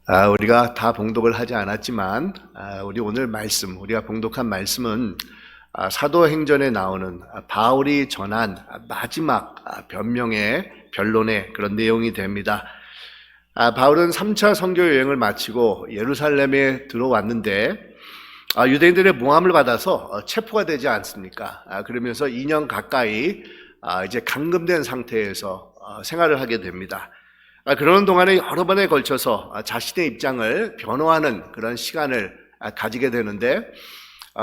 우리가 다 봉독을 하지 않았지만 우리 오늘 말씀, 우리가 봉독한 말씀은 사도행전에 나오는 바울이 전한 마지막 변명의 변론의 그런 내용이 됩니다. 바울은 3차 선교 여행을 마치고 예루살렘에 들어왔는데 유대인들의 모함을 받아서 체포가 되지 않습니까? 그러면서 2년 가까이 이제 감금된 상태에서 생활을 하게 됩니다. 그러는 동안에 여러 번에 걸쳐서 자신의 입장을 변호하는 그런 시간을 가지게 되는데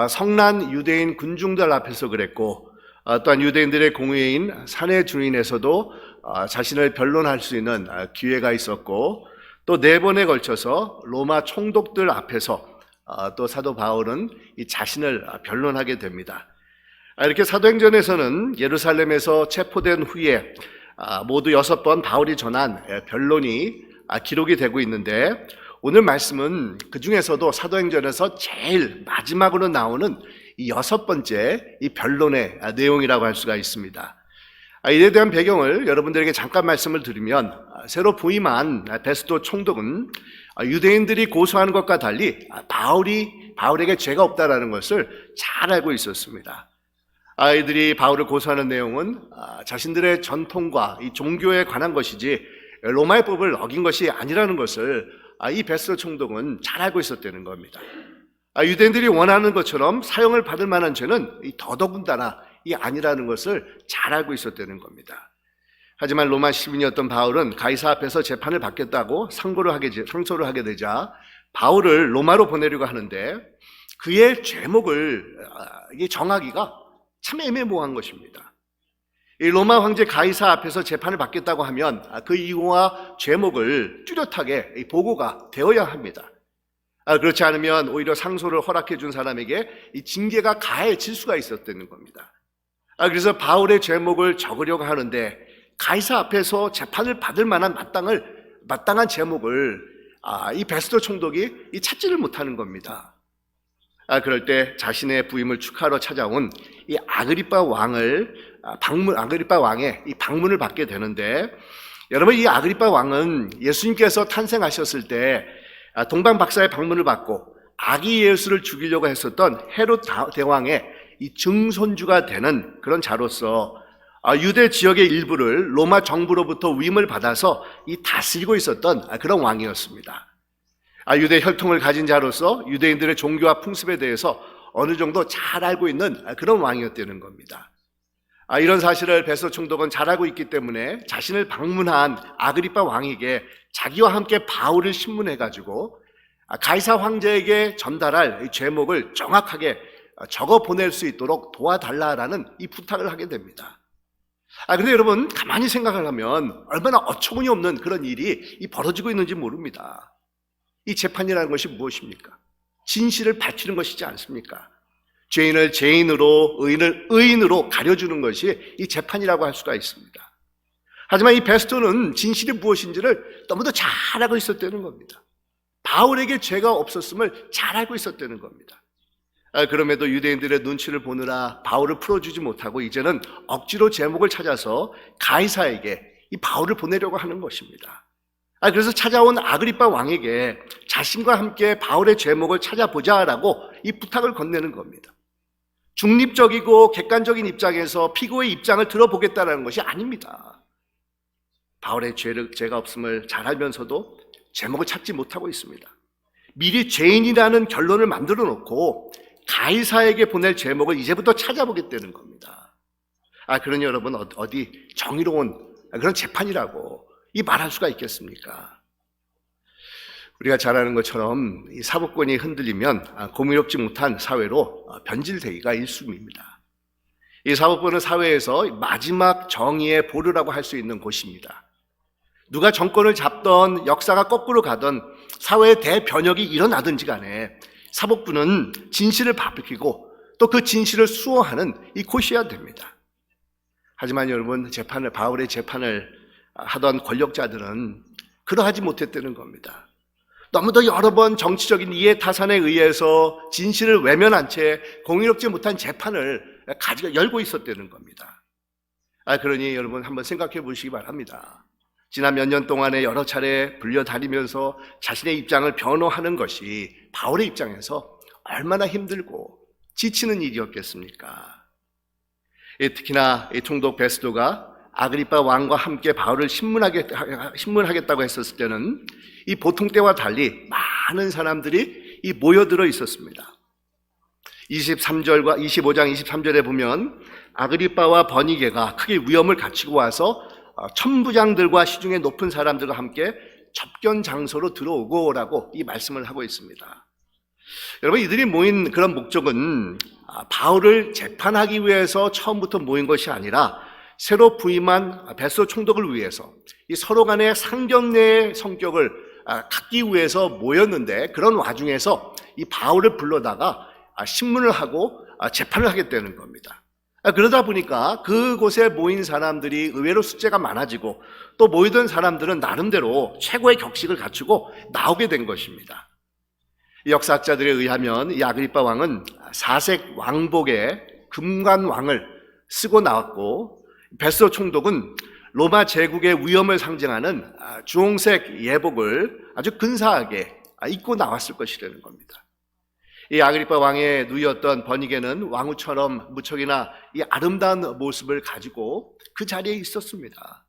성난 유대인 군중들 앞에서 그랬고 또한 유대인들의 공회인 산헤드린에서도 자신을 변론할 수 있는 기회가 있었고 또 4번에 걸쳐서 로마 총독들 앞에서 또 사도 바울은 이 자신을 변론하게 됩니다. 이렇게 사도행전에서는 예루살렘에서 체포된 후에 모두 6번 바울이 전한 변론이 기록이 되고 있는데 오늘 말씀은 그 중에서도 사도행전에서 제일 마지막으로 나오는 이 6번째 이 변론의 내용이라고 할 수가 있습니다. 이에 대한 배경을 여러분들에게 잠깐 말씀을 드리면 새로 부임한 베스도 총독은 유대인들이 고소하는 것과 달리 바울에게 죄가 없다라는 것을 잘 알고 있었습니다. 이들이 바울을 고소하는 내용은 자신들의 전통과 이 종교에 관한 것이지 로마의 법을 어긴 것이 아니라는 것을 이 베스도 총독은 잘 알고 있었다는 겁니다. 유대인들이 원하는 것처럼 사형을 받을 만한 죄는 더더군다나 이 아니라는 것을 잘 알고 있었다는 겁니다. 하지만 로마 시민이었던 바울은 가이사 앞에서 재판을 받겠다고 상소를 하게 되자 바울을 로마로 보내려고 하는데 그의 죄목을 정하기가 참 애매모호한 것입니다. 이 로마 황제 가이사 앞에서 재판을 받겠다고 하면 그 이유와 죄목을 뚜렷하게 보고가 되어야 합니다. 그렇지 않으면 오히려 상소를 허락해 준 사람에게 이 징계가 가해질 수가 있었다는 겁니다. 그래서 바울의 죄목을 적으려고 하는데 가이사 앞에서 재판을 받을 만한 마땅한 제목을 이 베스도 총독이 찾지를 못하는 겁니다. 그럴 때 자신의 부임을 축하하러 찾아온 이 아그리빠 왕의 이 방문을 받게 되는데 여러분 이 아그리빠 왕은 예수님께서 탄생하셨을 때 동방 박사의 방문을 받고 아기 예수를 죽이려고 했었던 헤롯 대왕의 이 증손주가 되는 그런 자로서 유대 지역의 일부를 로마 정부로부터 위임을 받아서 이 다스리고 있었던 그런 왕이었습니다. 유대 혈통을 가진 자로서 유대인들의 종교와 풍습에 대해서 어느 정도 잘 알고 있는 그런 왕이었다는 겁니다. 이런 사실을 베스도 총독은 잘 알고 있기 때문에 자신을 방문한 아그리빠 왕에게 자기와 함께 바울을 신문해가지고 가이사 황제에게 전달할 죄목을 정확하게 적어 보낼 수 있도록 도와달라라는 이 부탁을 하게 됩니다. 그런데 여러분 가만히 생각을 하면 얼마나 어처구니 없는 그런 일이 벌어지고 있는지 모릅니다. 이 재판이라는 것이 무엇입니까? 진실을 밝히는 것이지 않습니까? 죄인을 죄인으로 의인을 의인으로 가려주는 것이 이 재판이라고 할 수가 있습니다. 하지만 이 베스도는 진실이 무엇인지를 너무도 잘 알고 있었다는 겁니다. 바울에게 죄가 없었음을 잘 알고 있었다는 겁니다. 그럼에도 유대인들의 눈치를 보느라 바울을 풀어주지 못하고 이제는 억지로 제목을 찾아서 가이사에게 이 바울을 보내려고 하는 것입니다. 그래서 찾아온 아그리빠 왕에게 자신과 함께 바울의 죄목을 찾아보자라고 이 부탁을 건네는 겁니다. 중립적이고 객관적인 입장에서 피고의 입장을 들어보겠다는 것이 아닙니다. 바울의 죄가 없음을 잘 알면서도 제목을 찾지 못하고 있습니다. 미리 죄인이라는 결론을 만들어 놓고 가이사에게 보낼 제목을 이제부터 찾아보겠다는 겁니다. 그러니 여러분 어디 정의로운 그런 재판이라고 이 말할 수가 있겠습니까? 우리가 잘 아는 것처럼 이 사법권이 흔들리면 고민롭지 못한 사회로 변질되기가 일쑤입니다. 이 사법권은 사회에서 마지막 정의의 보루라고 할 수 있는 곳입니다. 누가 정권을 잡던 역사가 거꾸로 가던 사회의 대변혁이 일어나든지 간에 사법부는 진실을 밝히고 또 그 진실을 수호하는 이 곳이어야 됩니다. 하지만 여러분 바울의 재판을 하던 권력자들은 그러하지 못했다는 겁니다. 너무도 여러 번 정치적인 이해 타산에 의해서 진실을 외면한 채 공의롭지 못한 재판을 열고 있었다는 겁니다. 그러니 여러분 한번 생각해 보시기 바랍니다. 지난 몇 년 동안에 여러 차례 불려다니면서 자신의 입장을 변호하는 것이 바울의 입장에서 얼마나 힘들고 지치는 일이었겠습니까? 특히나 이 총독 베스도가 아그리파 왕과 함께 바울을 신문하겠다고 했었을 때는 이 보통 때와 달리 많은 사람들이 모여들어 있었습니다. 23절과 25장 23절에 보면 아그리파와 버니게가 크게 위험을 갖추고 와서 천부장들과 시중에 높은 사람들과 함께 접견 장소로 들어오고라고 이 말씀을 하고 있습니다. 여러분, 이들이 모인 그런 목적은 바울을 재판하기 위해서 처음부터 모인 것이 아니라 새로 부임한 베스도 총독을 위해서 이 서로 간의 상견례의 성격을 갖기 위해서 모였는데, 그런 와중에서 이 바울을 불러다가 신문을 하고 재판을 하겠다는 겁니다. 그러다 보니까 그곳에 모인 사람들이 의외로 숫자가 많아지고, 또 모이던 사람들은 나름대로 최고의 격식을 갖추고 나오게 된 것입니다. 역사학자들에 의하면 이 아그리파 왕은 사색 왕복에 금관왕을 쓰고 나왔고, 베스도 총독은 로마 제국의 위엄을 상징하는 주홍색 예복을 아주 근사하게 입고 나왔을 것이라는 겁니다. 이 아그리파 왕의 누이였던 버니게는 왕후처럼 무척이나 이 아름다운 모습을 가지고 그 자리에 있었습니다.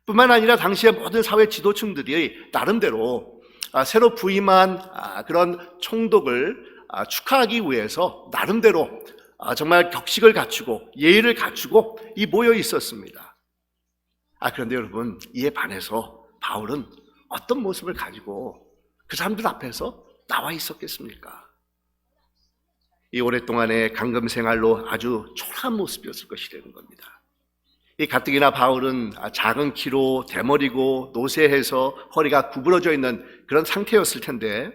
뿐만 아니라 당시의 모든 사회 지도층들이 나름대로 새로 부임한 그런 총독을 축하하기 위해서 나름대로 정말 격식을 갖추고 예의를 갖추고 모여 있었습니다. 그런데 여러분, 이에 반해서 바울은 어떤 모습을 가지고 그 사람들 앞에서 나와 있었겠습니까? 이 오랫동안의 감금 생활로 아주 초라한 모습이었을 것이라는 겁니다. 이 가뜩이나 바울은 작은 키로 대머리고 노쇠해서 허리가 구부러져 있는 그런 상태였을 텐데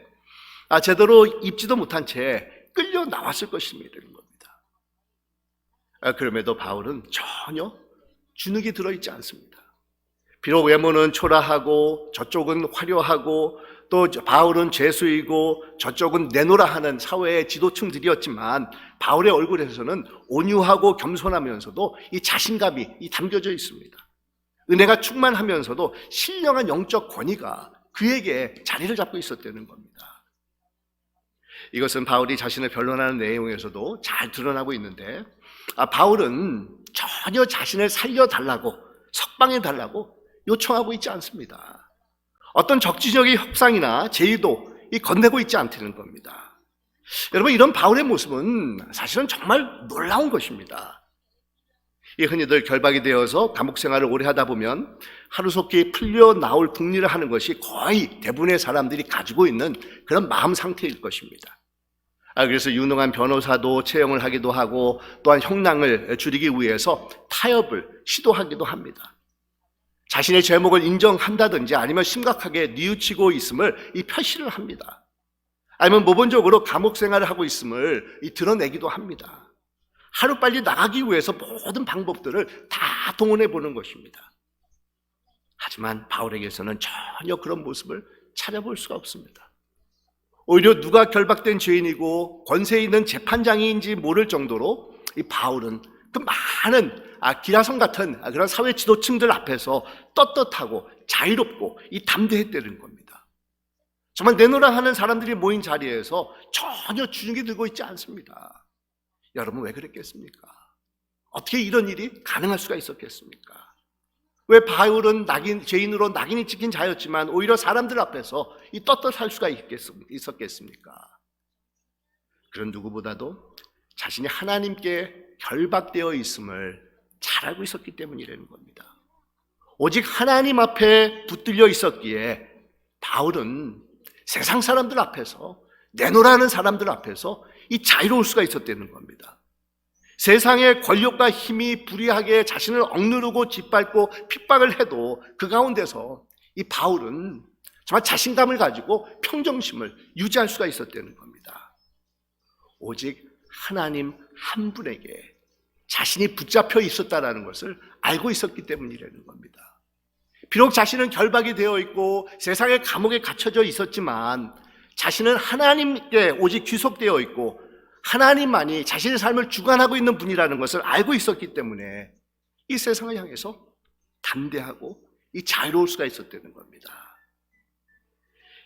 제대로 입지도 못한 채 끌려 나왔을 것입니다. 그럼에도 바울은 전혀 주눅이 들어있지 않습니다. 비록 외모는 초라하고 저쪽은 화려하고 또 바울은 죄수이고 저쪽은 내노라 하는 사회의 지도층들이었지만, 바울의 얼굴에서는 온유하고 겸손하면서도 이 자신감이 담겨져 있습니다. 은혜가 충만하면서도 신령한 영적 권위가 그에게 자리를 잡고 있었다는 겁니다. 이것은 바울이 자신을 변론하는 내용에서도 잘 드러나고 있는데, 바울은 전혀 자신을 살려달라고, 석방해달라고 요청하고 있지 않습니다. 어떤 적지적인 협상이나 제의도 건네고 있지 않다는 겁니다. 여러분, 이런 바울의 모습은 사실은 정말 놀라운 것입니다. 흔히들 결박이 되어서 감옥 생활을 오래 하다 보면 하루속히 풀려 나올 궁리를 하는 것이 거의 대부분의 사람들이 가지고 있는 그런 마음 상태일 것입니다. 그래서 유능한 변호사도 채용을 하기도 하고, 또한 형량을 줄이기 위해서 타협을 시도하기도 합니다. 자신의 죄목을 인정한다든지 아니면 심각하게 뉘우치고 있음을 표시를 합니다. 아니면 모범적으로 감옥 생활을 하고 있음을 드러내기도 합니다. 하루빨리 나가기 위해서 모든 방법들을 다 동원해 보는 것입니다. 하지만 바울에게서는 전혀 그런 모습을 찾아볼 수가 없습니다. 오히려 누가 결박된 죄인이고 권세 있는 재판장인지 모를 정도로 이 바울은 그 많은 기라성 같은 그런 사회 지도층들 앞에서 떳떳하고 자유롭고 담대했다는 겁니다. 정말 내노라 하는 사람들이 모인 자리에서 전혀 주눅이 들고 있지 않습니다. 여러분, 왜 그랬겠습니까? 어떻게 이런 일이 가능할 수가 있었겠습니까? 왜 바울은 죄인으로 낙인이 찍힌 자였지만 오히려 사람들 앞에서 떳떳할 수가 있었겠습니까? 그런 누구보다도 자신이 하나님께 결박되어 있음을 잘 알고 있었기 때문이라는 겁니다. 오직 하나님 앞에 붙들려 있었기에 바울은 세상 사람들 앞에서, 내노라는 사람들 앞에서 자유로울 수가 있었다는 겁니다. 세상의 권력과 힘이 불의하게 자신을 억누르고 짓밟고 핍박을 해도 그 가운데서 이 바울은 정말 자신감을 가지고 평정심을 유지할 수가 있었다는 겁니다. 오직 하나님 한 분에게 자신이 붙잡혀 있었다는 것을 알고 있었기 때문이라는 겁니다. 비록 자신은 결박이 되어 있고 세상의 감옥에 갇혀져 있었지만 자신은 하나님께 오직 귀속되어 있고 하나님만이 자신의 삶을 주관하고 있는 분이라는 것을 알고 있었기 때문에 이 세상을 향해서 담대하고 이 자유로울 수가 있었다는 겁니다.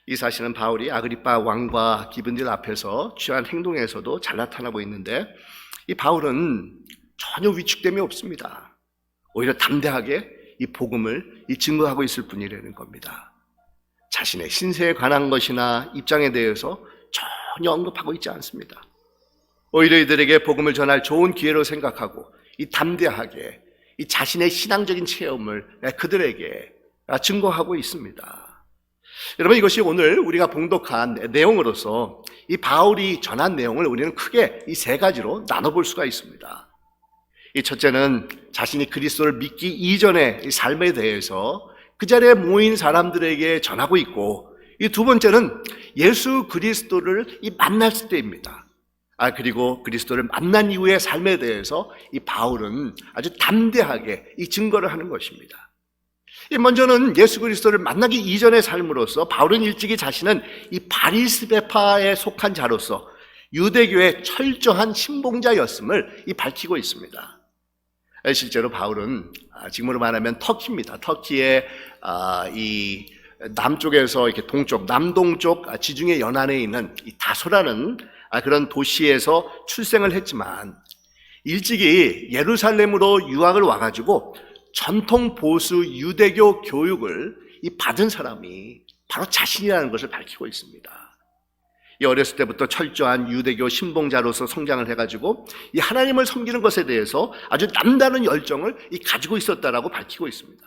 이 사실은 바울이 아그리파 왕과 기근들 앞에서 취한 행동에서도 잘 나타나고 있는데, 이 바울은 전혀 위축됨이 없습니다. 오히려 담대하게 이 복음을 증거하고 있을 뿐이라는 겁니다. 자신의 신세에 관한 것이나 입장에 대해서 전혀 언급하고 있지 않습니다. 오히려 이들에게 복음을 전할 좋은 기회로 생각하고 이 담대하게 이 자신의 신앙적인 체험을 그들에게 증거하고 있습니다. 여러분, 이것이 오늘 우리가 봉독한 내용으로서 이 바울이 전한 내용을 우리는 크게 이 세 가지로 나눠볼 수가 있습니다. 이 첫째는 자신이 그리스도를 믿기 이전의 이 삶에 대해서 그 자리에 모인 사람들에게 전하고 있고, 이 두 번째는 예수 그리스도를 만났을 때입니다. 그리고 그리스도를 만난 이후의 삶에 대해서 이 바울은 아주 담대하게 이 증거를 하는 것입니다. 먼저는 예수 그리스도를 만나기 이전의 삶으로서 바울은 일찍이 자신은 이 바리스베파에 속한 자로서 유대교의 철저한 신봉자였음을 밝히고 있습니다. 실제로 바울은 지금으로 말하면 터키입니다. 터키의 이 남쪽에서 이렇게 동쪽, 남동쪽 지중해 연안에 있는 이 다소라는 그런 도시에서 출생을 했지만, 일찍이 예루살렘으로 유학을 와가지고 전통 보수 유대교 교육을 받은 사람이 바로 자신이라는 것을 밝히고 있습니다. 이 어렸을 때부터 철저한 유대교 신봉자로서 성장을 해가지고 이 하나님을 섬기는 것에 대해서 아주 남다른 열정을 가지고 있었다라고 밝히고 있습니다.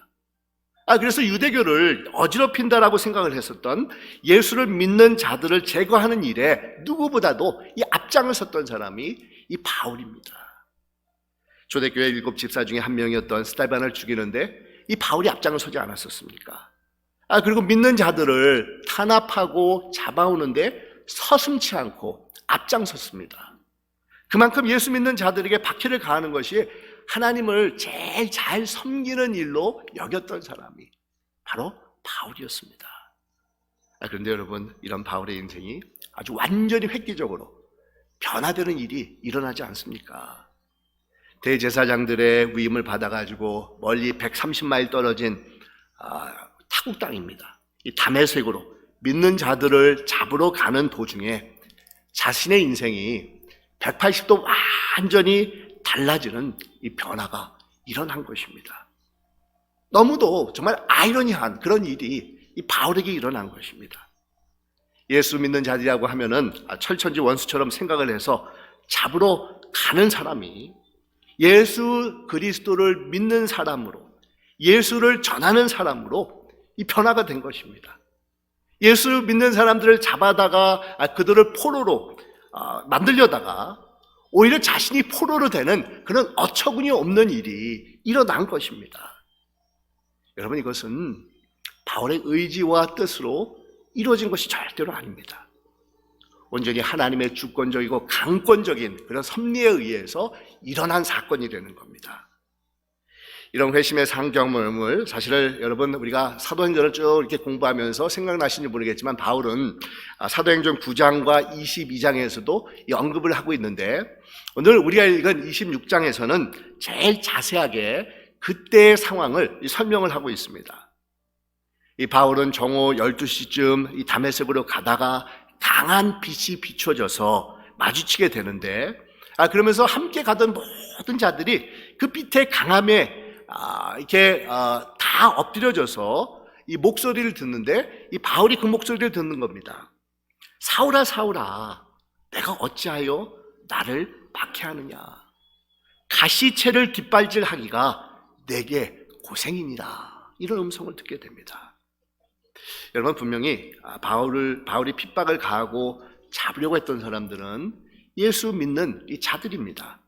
그래서 유대교를 어지럽힌다라고 생각을 했었던, 예수를 믿는 자들을 제거하는 일에 누구보다도 이 앞장을 섰던 사람이 이 바울입니다. 초대교회 7 집사 중에 한 명이었던 스데반을 죽이는데 이 바울이 앞장을 서지 않았었습니까? 그리고 믿는 자들을 탄압하고 잡아오는데 서슴지 않고 앞장섰습니다. 그만큼 예수 믿는 자들에게 박해를 가하는 것이 하나님을 제일 잘 섬기는 일로 여겼던 사람이 바로 바울이었습니다. 그런데 여러분, 이런 바울의 인생이 아주 완전히 획기적으로 변화되는 일이 일어나지 않습니까? 대제사장들의 위임을 받아가지고 멀리 130마일 떨어진 타국 땅입니다. 이 다메섹으로 믿는 자들을 잡으러 가는 도중에 자신의 인생이 180도 완전히 달라지는 이 변화가 일어난 것입니다. 너무도 정말 아이러니한 그런 일이 이 바울에게 일어난 것입니다. 예수 믿는 자들이라고 하면은 철천지 원수처럼 생각을 해서 잡으러 가는 사람이 예수 그리스도를 믿는 사람으로, 예수를 전하는 사람으로 이 변화가 된 것입니다. 예수 믿는 사람들을 잡아다가 그들을 포로로 만들려다가 오히려 자신이 포로로 되는 그런 어처구니 없는 일이 일어난 것입니다. 여러분, 이것은 바울의 의지와 뜻으로 이루어진 것이 절대로 아닙니다. 온전히 하나님의 주권적이고 강권적인 그런 섭리에 의해서 일어난 사건이라는 겁니다. 이런 회심의 상경험을 사실을 여러분, 우리가 사도행전을 쭉 이렇게 공부하면서 생각나시는지 모르겠지만, 바울은 사도행전 9장과 22장에서도 언급을 하고 있는데, 오늘 우리가 읽은 26장에서는 제일 자세하게 그때의 상황을 설명을 하고 있습니다. 이 바울은 정오 12시쯤 이 다메섹으로 가다가 강한 빛이 비춰져서 마주치게 되는데, 그러면서 함께 가던 모든 자들이 그 빛의 강함에 이렇게 다 엎드려져서 이 목소리를 듣는데, 이 바울이 그 목소리를 듣는 겁니다. 사울아, 사울아, 내가 어찌하여 나를 박해하느냐? 가시채를 뒷발질하기가 내게 고생이니라. 이런 음성을 듣게 됩니다. 여러분, 분명히 바울이 핍박을 가하고 잡으려고 했던 사람들은 예수 믿는 이 자들입니다.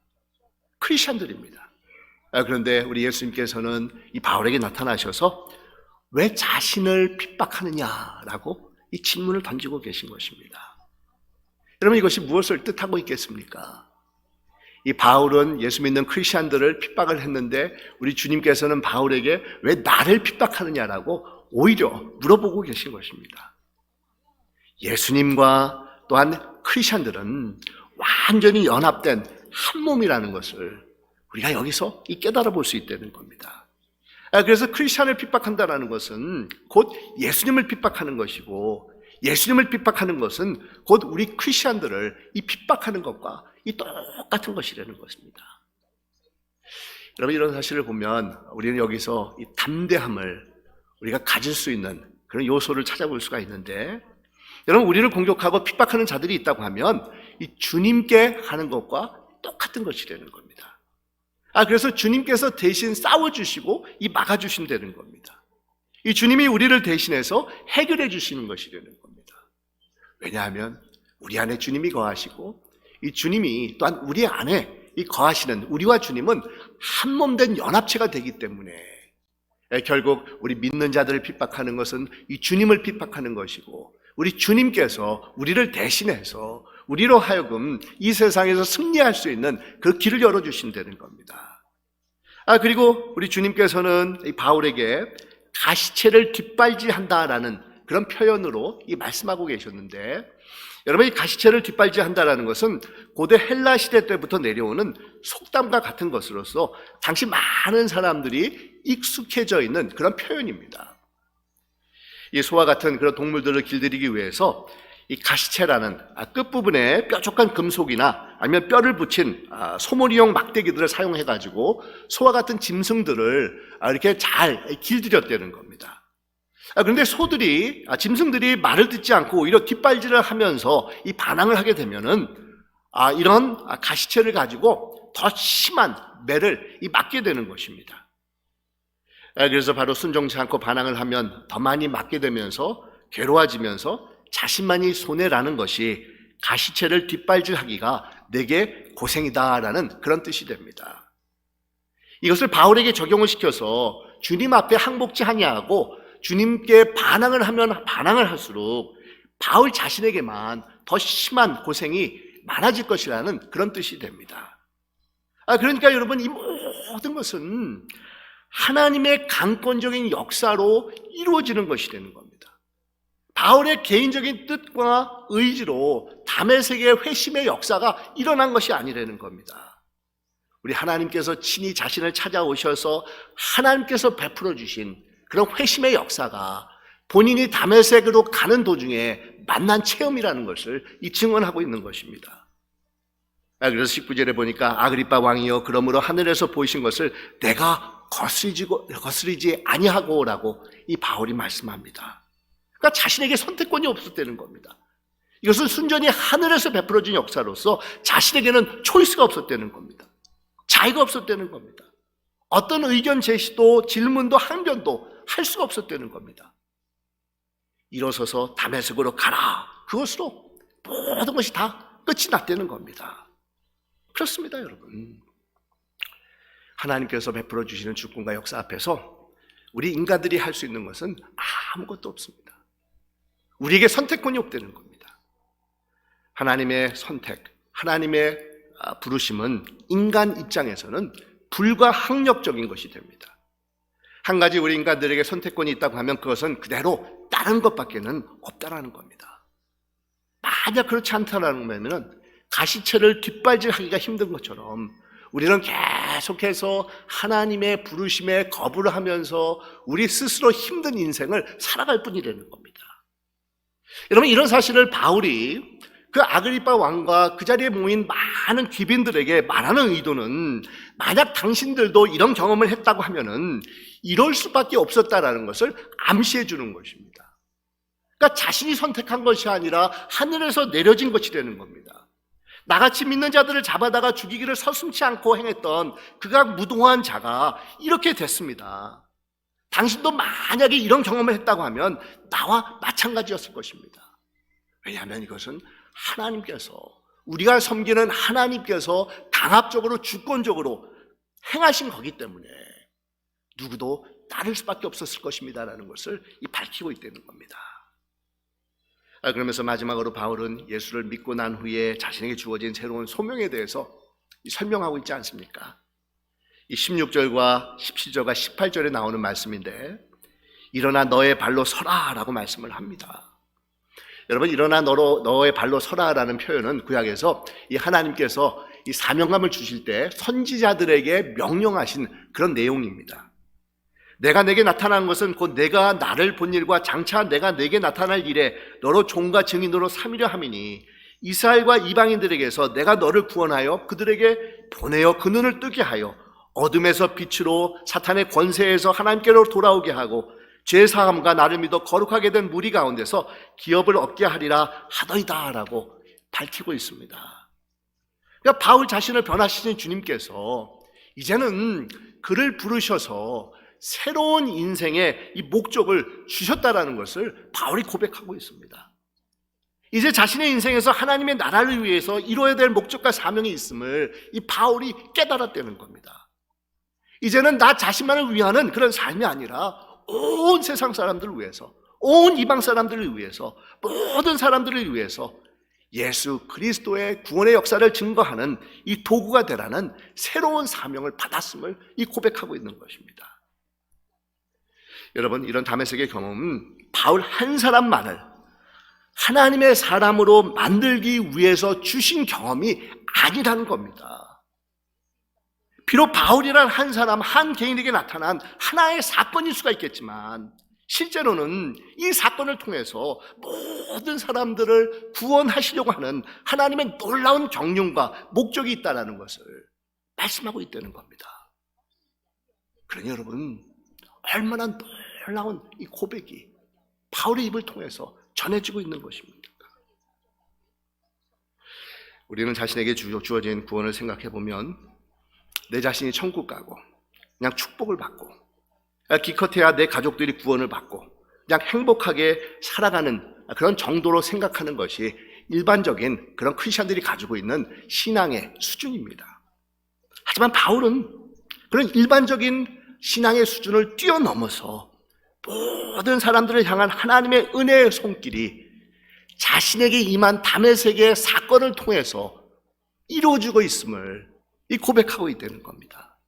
크리스천들입니다. 그런데 우리 예수님께서는 이 바울에게 나타나셔서 왜 자신을 핍박하느냐라고 이 질문을 던지고 계신 것입니다. 여러분, 이것이 무엇을 뜻하고 있겠습니까? 이 바울은 예수 믿는 크리스천들을 핍박을 했는데, 우리 주님께서는 바울에게 왜 나를 핍박하느냐라고 오히려 물어보고 계신 것입니다. 예수님과 또한 크리스천들은 완전히 연합된 한 몸이라는 것을 우리가 여기서 깨달아 볼 수 있다는 겁니다. 그래서 크리스찬을 핍박한다는 것은 곧 예수님을 핍박하는 것이고, 예수님을 핍박하는 것은 곧 우리 크리스찬들을 이 핍박하는 것과 이 똑같은 것이라는 것입니다. 여러분, 이런 사실을 보면 우리는 여기서 이 담대함을 우리가 가질 수 있는 그런 요소를 찾아볼 수가 있는데, 여러분, 우리를 공격하고 핍박하는 자들이 있다고 하면 이 주님께 하는 것과 똑같은 것이라는 겁니다. 그래서 주님께서 대신 싸워주시고 이 막아주신다는 겁니다. 이 주님이 우리를 대신해서 해결해 주시는 것이라는 겁니다. 왜냐하면 우리 안에 주님이 거하시고 이 주님이 또한 우리 안에 이 거하시는 우리와 주님은 한 몸 된 연합체가 되기 때문에 결국 우리 믿는 자들을 핍박하는 것은 이 주님을 핍박하는 것이고, 우리 주님께서 우리를 대신해서 우리로 하여금 이 세상에서 승리할 수 있는 그 길을 열어주신다는 겁니다. 그리고 우리 주님께서는 이 바울에게 가시체를 뒷발질한다라는 그런 표현으로 이 말씀하고 계셨는데, 여러분, 이 가시체를 뒷발질한다라는 것은 고대 헬라 시대 때부터 내려오는 속담과 같은 것으로서 당시 많은 사람들이 익숙해져 있는 그런 표현입니다. 이 소와 같은 그런 동물들을 길들이기 위해서 이 가시체라는 끝부분에 뾰족한 금속이나 아니면 뼈를 붙인 소몰이용 막대기들을 사용해가지고 소와 같은 짐승들을 이렇게 잘 길들였다는 겁니다. 그런데 짐승들이 말을 듣지 않고 오히려 뒷발질을 하면서 이 반항을 하게 되면은 이런 가시체를 가지고 더 심한 매를 맞게 되는 것입니다. 그래서 바로 순종치 않고 반항을 하면 더 많이 맞게 되면서 괴로워지면서 자신만이 손해라는 것이 가시체를 뒷발질하기가 내게 고생이다라는 그런 뜻이 됩니다. 이것을 바울에게 적용을 시켜서 주님 앞에 항복지 아니하고 주님께 반항을 하면 반항을 할수록 바울 자신에게만 더 심한 고생이 많아질 것이라는 그런 뜻이 됩니다. 그러니까 여러분, 이 모든 것은 하나님의 강권적인 역사로 이루어지는 것이 되는 겁니다. 바울의 개인적인 뜻과 의지로 다메섹의 회심의 역사가 일어난 것이 아니라는 겁니다. 우리 하나님께서 친히 자신을 찾아오셔서 하나님께서 베풀어 주신 그런 회심의 역사가 본인이 다메섹으로 가는 도중에 만난 체험이라는 것을 증언하고 있는 것입니다. 그래서 19절에 보니까 아그리빠 왕이여, 그러므로 하늘에서 보이신 것을 내가 거스리지 아니하고라고 이 바울이 말씀합니다. 그러니까 자신에게 선택권이 없었다는 겁니다. 이것은 순전히 하늘에서 베풀어진 역사로서 자신에게는 초이스가 없었다는 겁니다. 자유가 없었다는 겁니다. 어떤 의견 제시도 질문도 항변도 할 수가 없었다는 겁니다. 일어서서 다메섹으로 가라, 그것으로 모든 것이 다 끝이 났다는 겁니다. 그렇습니다, 여러분. 하나님께서 베풀어 주시는 주권과 역사 앞에서 우리 인간들이 할 수 있는 것은 아무것도 없습니다. 우리에게 선택권이 없다는 겁니다. 하나님의 선택, 하나님의 부르심은 인간 입장에서는 불가항력적인 것이 됩니다. 한 가지 우리 인간들에게 선택권이 있다고 하면 그것은 그대로 다른 것밖에는 없다라는 겁니다. 만약 그렇지 않다라면 가시체를 뒷발질하기가 힘든 것처럼 우리는 계속해서 하나님의 부르심에 거부를 하면서 우리 스스로 힘든 인생을 살아갈 뿐이라는 겁니다. 여러분, 이런 사실을 바울이 그 아그리빠 왕과 그 자리에 모인 많은 귀빈들에게 말하는 의도는, 만약 당신들도 이런 경험을 했다고 하면은 이럴 수밖에 없었다라는 것을 암시해 주는 것입니다. 그러니까 자신이 선택한 것이 아니라 하늘에서 내려진 것이 되는 겁니다. 나같이 믿는 자들을 잡아다가 죽이기를 서슴지 않고 행했던 극악 무도한 자가 이렇게 됐습니다. 당신도 만약에 이런 경험을 했다고 하면 나와 마찬가지였을 것입니다. 왜냐하면 이것은 하나님께서, 우리가 섬기는 하나님께서 강압적으로 주권적으로 행하신 거기 때문에 누구도 따를 수밖에 없었을 것입니다라는 것을 밝히고 있다는 겁니다. 그러면서 마지막으로 바울은 예수를 믿고 난 후에 자신에게 주어진 새로운 소명에 대해서 설명하고 있지 않습니까? 이 16절과 17절과 18절에 나오는 말씀인데, 일어나 너의 발로 서라 라고 말씀을 합니다. 여러분, 일어나 너의 발로 서라라는 표현은 구약에서 이 하나님께서 이 사명감을 주실 때 선지자들에게 명령하신 그런 내용입니다. 내가 내게 나타난 것은 곧 내가 나를 본 일과 장차 내가 내게 나타날 일에 너로 종과 증인으로 삼으려 함이니 이스라엘과 이방인들에게서 내가 너를 구원하여 그들에게 보내어 그 눈을 뜨게 하여 어둠에서 빛으로 사탄의 권세에서 하나님께로 돌아오게 하고 죄사함과 나를 믿어 거룩하게 된 무리 가운데서 기업을 얻게 하리라 하더이다 라고 밝히고 있습니다. 그러니까 바울 자신을 변화시킨 주님께서 이제는 그를 부르셔서 새로운 인생의 이 목적을 주셨다라는 것을 바울이 고백하고 있습니다. 이제 자신의 인생에서 하나님의 나라를 위해서 이루어야 될 목적과 사명이 있음을 이 바울이 깨달았다는 겁니다. 이제는 나 자신만을 위하는 그런 삶이 아니라 온 세상 사람들을 위해서, 온 이방 사람들을 위해서, 모든 사람들을 위해서 예수 그리스도의 구원의 역사를 증거하는 이 도구가 되라는 새로운 사명을 받았음을 이 고백하고 있는 것입니다. 여러분, 이런 다메섹의 경험은 바울 한 사람만을 하나님의 사람으로 만들기 위해서 주신 경험이 아니라는 겁니다. 비록 바울이란 한 사람, 한 개인에게 나타난 하나의 사건일 수가 있겠지만 실제로는 이 사건을 통해서 모든 사람들을 구원하시려고 하는 하나님의 놀라운 경륜과 목적이 있다는 것을 말씀하고 있다는 겁니다. 그러니 여러분, 얼마나 놀라운 이 고백이 바울의 입을 통해서 전해지고 있는 것입니다. 우리는 자신에게 주어진 구원을 생각해 보면 내 자신이 천국 가고 그냥 축복을 받고 기껏해야 내 가족들이 구원을 받고 그냥 행복하게 살아가는 그런 정도로 생각하는 것이 일반적인 그런 크리스천들이 가지고 있는 신앙의 수준입니다. 하지만 바울은 그런 일반적인 신앙의 수준을 뛰어넘어서 모든 사람들을 향한 하나님의 은혜의 손길이 자신에게 임한 다메섹의 사건을 통해서 이루어지고 있음을 이 고백하고 있다는 겁니다.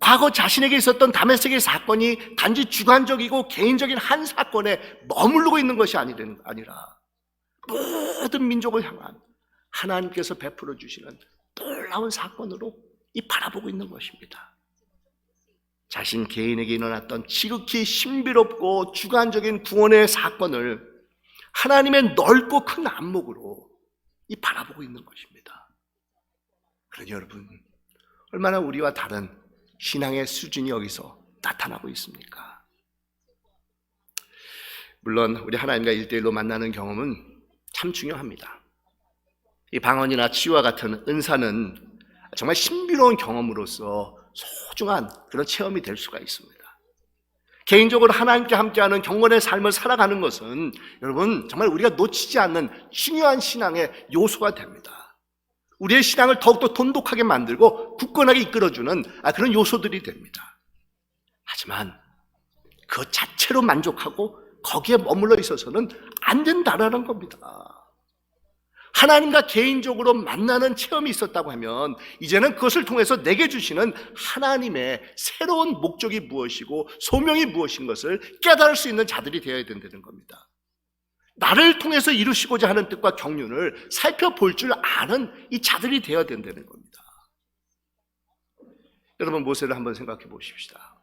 과거 자신에게 있었던 다메섹의 사건이 단지 주관적이고 개인적인 한 사건에 머무르고 있는 것이 아니라 모든 민족을 향한 하나님께서 베풀어 주시는 놀라운 사건으로 이 바라보고 있는 것입니다. 자신 개인에게 일어났던 지극히 신비롭고 주관적인 구원의 사건을 하나님의 넓고 큰 안목으로 이 바라보고 있는 것입니다. 그러니 여러분, 얼마나 우리와 다른 신앙의 수준이 여기서 나타나고 있습니까? 물론 우리 하나님과 1대1로 만나는 경험은 참 중요합니다. 이 방언이나 치유와 같은 은사는 정말 신비로운 경험으로서 소중한 그런 체험이 될 수가 있습니다. 개인적으로 하나님께 함께하는 경건의 삶을 살아가는 것은 여러분 정말 우리가 놓치지 않는 중요한 신앙의 요소가 됩니다. 우리의 신앙을 더욱더 돈독하게 만들고 굳건하게 이끌어주는 그런 요소들이 됩니다. 하지만 그 자체로 만족하고 거기에 머물러 있어서는 안 된다라는 겁니다. 하나님과 개인적으로 만나는 체험이 있었다고 하면 이제는 그것을 통해서 내게 주시는 하나님의 새로운 목적이 무엇이고 소명이 무엇인 것을 깨달을 수 있는 자들이 되어야 된다는 겁니다. 나를 통해서 이루시고자 하는 뜻과 경륜을 살펴볼 줄 아는 이 자들이 되어야 된다는 겁니다. 여러분, 모세를 한번 생각해 보십시다.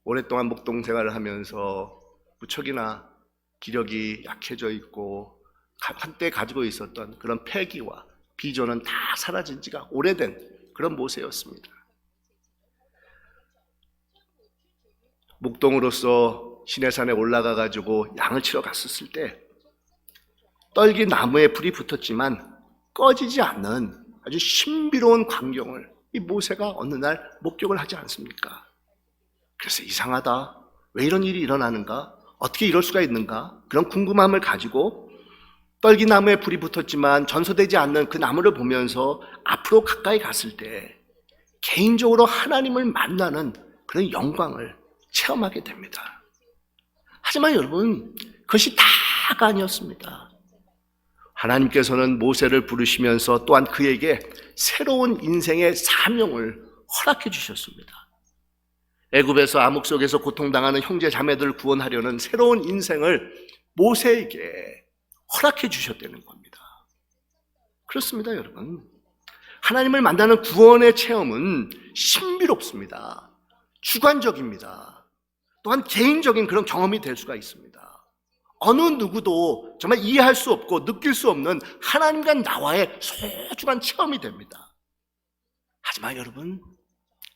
오랫동안 목동 생활을 하면서 무척이나 기력이 약해져 있고 한때 가지고 있었던 그런 패기와 비전은 다 사라진 지가 오래된 그런 모세였습니다. 목동으로서 시내산에 올라가 가지고 양을 치러 갔었을 때 떨기 나무에 불이 붙었지만 꺼지지 않는 아주 신비로운 광경을 이 모세가 어느 날 목격을 하지 않습니까? 그래서 이상하다, 왜 이런 일이 일어나는가, 어떻게 이럴 수가 있는가, 그런 궁금함을 가지고 떨기 나무에 불이 붙었지만 전소되지 않는 그 나무를 보면서 앞으로 가까이 갔을 때 개인적으로 하나님을 만나는 그런 영광을 체험하게 됩니다. 하지만 여러분, 그것이 다가 아니었습니다. 하나님께서는 모세를 부르시면서 또한 그에게 새로운 인생의 사명을 허락해 주셨습니다. 애굽에서 암흑 속에서 고통당하는 형제 자매들을 구원하려는 새로운 인생을 모세에게 허락해 주셨다는 겁니다. 그렇습니다, 여러분. 하나님을 만나는 구원의 체험은 신비롭습니다. 주관적입니다. 또한 개인적인 그런 경험이 될 수가 있습니다. 어느 누구도 정말 이해할 수 없고 느낄 수 없는 하나님과 나와의 소중한 체험이 됩니다. 하지만 여러분,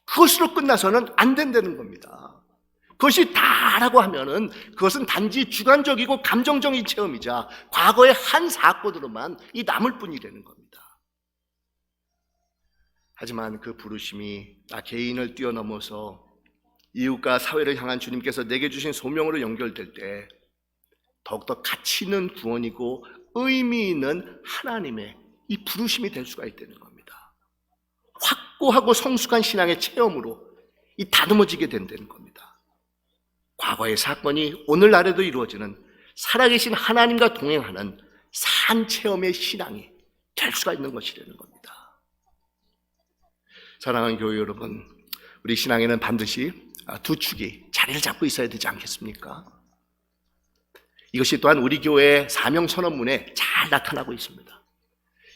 그것으로 끝나서는 안 된다는 겁니다. 그것이 다라고 하면은 그것은 단지 주관적이고 감정적인 체험이자 과거의 한 사건으로만 남을 뿐이라는 겁니다. 하지만 그 부르심이 나 개인을 뛰어넘어서 이웃과 사회를 향한 주님께서 내게 주신 소명으로 연결될 때 더욱더 가치 있는 구원이고 의미 있는 하나님의 이 부르심이 될 수가 있다는 겁니다. 확고하고 성숙한 신앙의 체험으로 다듬어지게 된다는 겁니다. 과거의 사건이 오늘날에도 이루어지는 살아계신 하나님과 동행하는 산 체험의 신앙이 될 수가 있는 것이라는 겁니다. 사랑하는 교회 여러분, 우리 신앙에는 반드시 두 축이 자리를 잡고 있어야 되지 않겠습니까? 이것이 또한 우리 교회의 사명 선언문에 잘 나타나고 있습니다.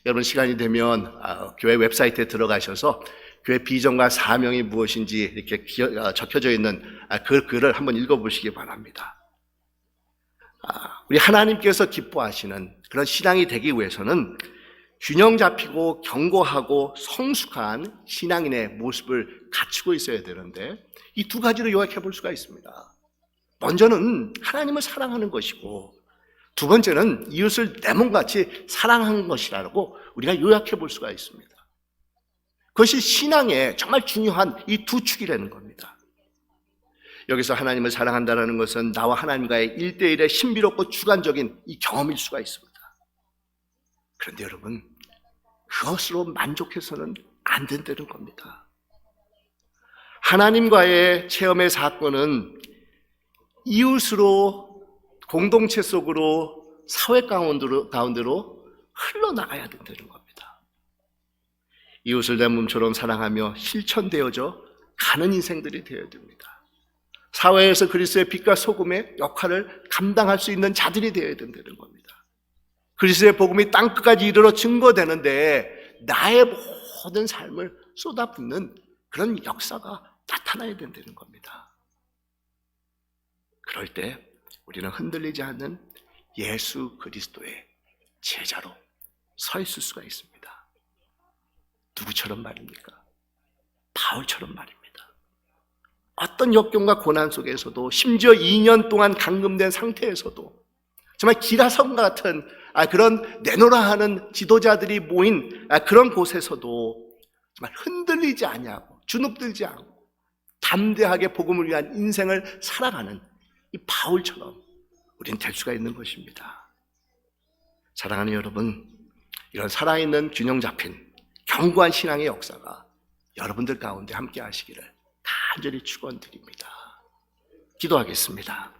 여러분 시간이 되면 교회 웹사이트에 들어가셔서 교회 비전과 사명이 무엇인지 이렇게 적혀져 있는 그 글을 한번 읽어보시기 바랍니다. 우리 하나님께서 기뻐하시는 그런 신앙이 되기 위해서는 균형 잡히고 견고하고 성숙한 신앙인의 모습을 갖추고 있어야 되는데 이 두 가지로 요약해 볼 수가 있습니다. 먼저는 하나님을 사랑하는 것이고 두 번째는 이웃을 내 몸같이 사랑하는 것이라고 우리가 요약해 볼 수가 있습니다. 그것이 신앙의 정말 중요한 이 두 축이라는 겁니다. 여기서 하나님을 사랑한다는 것은 나와 하나님과의 1대1의 신비롭고 주관적인 이 경험일 수가 있습니다. 그런데 여러분, 그것으로 만족해서는 안 된다는 겁니다. 하나님과의 체험의 사건은 이웃으로, 공동체 속으로, 사회 가운데로 흘러나가야 된다는 겁니다. 이웃을 내 몸처럼 사랑하며 실천되어져 가는 인생들이 되어야 됩니다. 사회에서 그리스도의 빛과 소금의 역할을 감당할 수 있는 자들이 되어야 된다는 겁니다. 그리스도의 복음이 땅끝까지 이르러 증거되는데 나의 모든 삶을 쏟아붓는 그런 역사가 나타나야 된다는 겁니다. 그럴 때 우리는 흔들리지 않는 예수 그리스도의 제자로 서 있을 수가 있습니다. 누구처럼 말입니까? 바울처럼 말입니다. 어떤 역경과 고난 속에서도 심지어 2년 동안 감금된 상태에서도 정말 기라성과 같은 그런 내노라 하는 지도자들이 모인 그런 곳에서도 정말 흔들리지 아니하고 주눅들지 않고 담대하게 복음을 위한 인생을 살아가는 이 바울처럼 우리는 될 수가 있는 것입니다. 사랑하는 여러분, 이런 살아있는 균형 잡힌 견고한 신앙의 역사가 여러분들 가운데 함께 하시기를 간절히 축원드립니다. 기도하겠습니다.